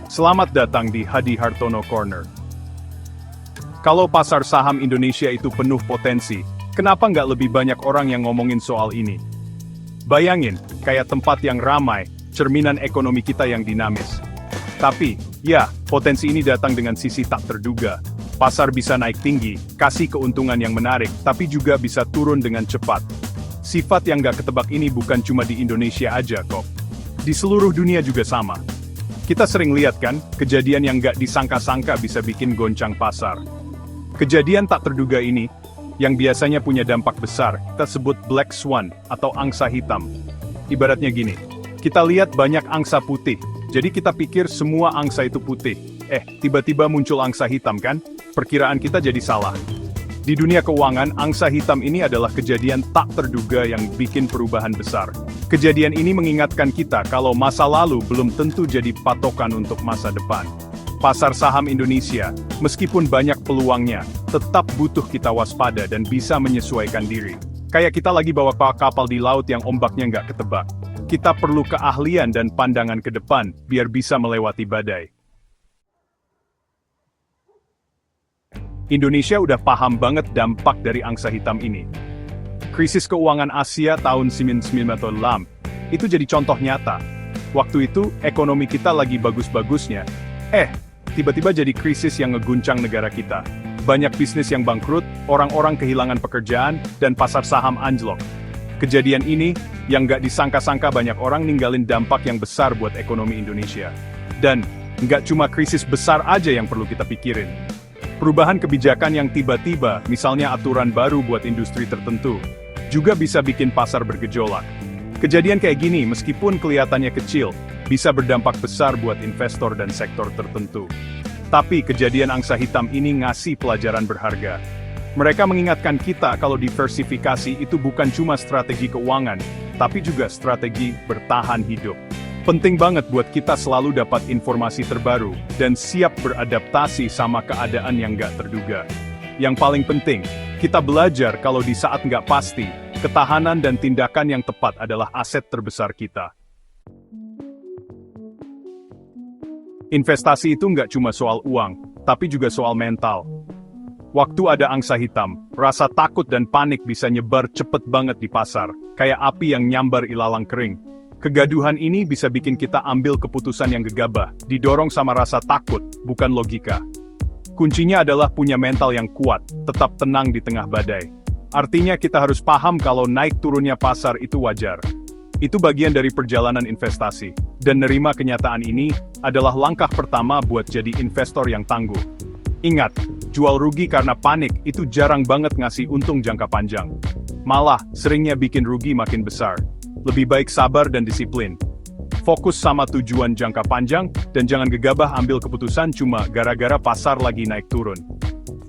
Selamat datang di Hadi Hartono Corner. Kalau pasar saham Indonesia itu penuh potensi, kenapa nggak lebih banyak orang yang ngomongin soal ini? Bayangin, kayak tempat yang ramai, cerminan ekonomi kita yang dinamis. Tapi, ya, potensi ini datang dengan sisi tak terduga. Pasar bisa naik tinggi, kasih keuntungan yang menarik, tapi juga bisa turun dengan cepat. Sifat yang nggak ketebak ini bukan cuma di Indonesia aja kok. Di seluruh dunia juga sama. Kita sering lihat kan, kejadian yang nggak disangka-sangka bisa bikin goncang pasar. Kejadian tak terduga ini, yang biasanya punya dampak besar, kita sebut Black Swan atau angsa hitam. Ibaratnya gini, kita lihat banyak angsa putih, jadi kita pikir semua angsa itu putih. Tiba-tiba muncul angsa hitam kan? Perkiraan kita jadi salah. Di dunia keuangan, angsa hitam ini adalah kejadian tak terduga yang bikin perubahan besar. Kejadian ini mengingatkan kita kalau masa lalu belum tentu jadi patokan untuk masa depan. Pasar saham Indonesia, meskipun banyak peluangnya, tetap butuh kita waspada dan bisa menyesuaikan diri. Kayak kita lagi bawa kapal di laut yang ombaknya nggak ketebak. Kita perlu keahlian dan pandangan ke depan, biar bisa melewati badai. Indonesia udah paham banget dampak dari angsa hitam ini. Krisis keuangan Asia tahun 1996, itu jadi contoh nyata. Waktu itu, ekonomi kita lagi bagus-bagusnya. Tiba-tiba jadi krisis yang ngeguncang negara kita. Banyak bisnis yang bangkrut, orang-orang kehilangan pekerjaan, dan pasar saham anjlok. Kejadian ini, yang nggak disangka-sangka banyak orang ninggalin dampak yang besar buat ekonomi Indonesia. Dan, nggak cuma krisis besar aja yang perlu kita pikirin. Perubahan kebijakan yang tiba-tiba, misalnya aturan baru buat industri tertentu, juga bisa bikin pasar bergejolak. Kejadian kayak gini, meskipun kelihatannya kecil, bisa berdampak besar buat investor dan sektor tertentu. Tapi kejadian angsa hitam ini ngasih pelajaran berharga. Mereka mengingatkan kita kalau diversifikasi itu bukan cuma strategi keuangan, tapi juga strategi bertahan hidup. Penting banget buat kita selalu dapat informasi terbaru, dan siap beradaptasi sama keadaan yang nggak terduga. Yang paling penting, kita belajar kalau di saat nggak pasti, ketahanan dan tindakan yang tepat adalah aset terbesar kita. Investasi itu nggak cuma soal uang, tapi juga soal mental. Waktu ada angsa hitam, rasa takut dan panik bisa nyebar cepet banget di pasar, kayak api yang nyambar ilalang kering. Kegaduhan ini bisa bikin kita ambil keputusan yang gegabah, didorong sama rasa takut, bukan logika. Kuncinya adalah punya mental yang kuat, tetap tenang di tengah badai. Artinya kita harus paham kalau naik turunnya pasar itu wajar. Itu bagian dari perjalanan investasi. Dan nerima kenyataan ini adalah langkah pertama buat jadi investor yang tangguh. Ingat, jual rugi karena panik itu jarang banget ngasih untung jangka panjang. Malah, seringnya bikin rugi makin besar. Lebih baik sabar dan disiplin. Fokus sama tujuan jangka panjang, dan jangan gegabah ambil keputusan cuma gara-gara pasar lagi naik turun.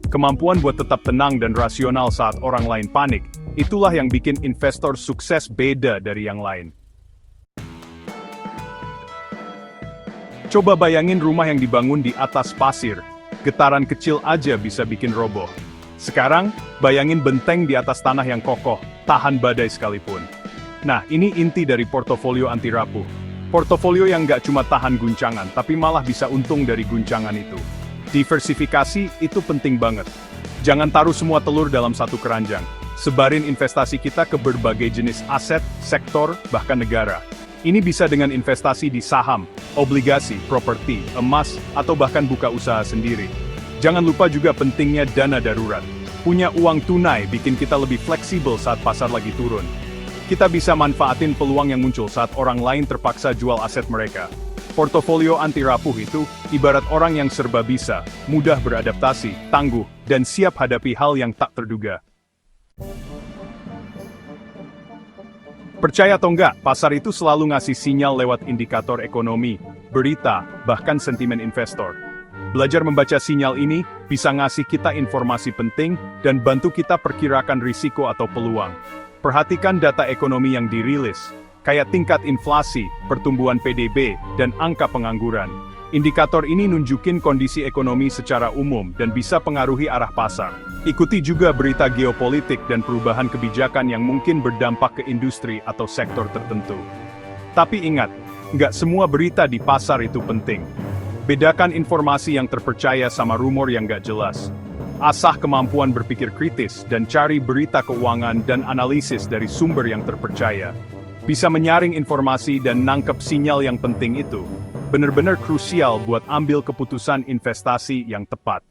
Kemampuan buat tetap tenang dan rasional saat orang lain panik, itulah yang bikin investor sukses beda dari yang lain. Coba bayangin rumah yang dibangun di atas pasir, getaran kecil aja bisa bikin roboh. Sekarang, bayangin benteng di atas tanah yang kokoh, tahan badai sekalipun. Nah, ini inti dari portofolio anti rapuh. Portofolio yang nggak cuma tahan guncangan, tapi malah bisa untung dari guncangan itu. Diversifikasi itu penting banget. Jangan taruh semua telur dalam satu keranjang. Sebarin investasi kita ke berbagai jenis aset, sektor, bahkan negara. Ini bisa dengan investasi di saham, obligasi, properti, emas, atau bahkan buka usaha sendiri. Jangan lupa juga pentingnya dana darurat. Punya uang tunai bikin kita lebih fleksibel saat pasar lagi turun. Kita bisa manfaatin peluang yang muncul saat orang lain terpaksa jual aset mereka. Portofolio anti rapuh itu ibarat orang yang serba bisa, mudah beradaptasi, tangguh, dan siap hadapi hal yang tak terduga. Percaya atau enggak, pasar itu selalu ngasih sinyal lewat indikator ekonomi, berita, bahkan sentimen investor. Belajar membaca sinyal ini bisa ngasih kita informasi penting dan bantu kita perkirakan risiko atau peluang. Perhatikan data ekonomi yang dirilis, kayak tingkat inflasi, pertumbuhan PDB, dan angka pengangguran. Indikator ini nunjukin kondisi ekonomi secara umum dan bisa pengaruhi arah pasar. Ikuti juga berita geopolitik dan perubahan kebijakan yang mungkin berdampak ke industri atau sektor tertentu. Tapi ingat, nggak semua berita di pasar itu penting. Bedakan informasi yang terpercaya sama rumor yang gak jelas. Asah kemampuan berpikir kritis dan cari berita keuangan dan analisis dari sumber yang terpercaya. Bisa menyaring informasi dan nangkep sinyal yang penting itu. Benar-benar krusial buat ambil keputusan investasi yang tepat.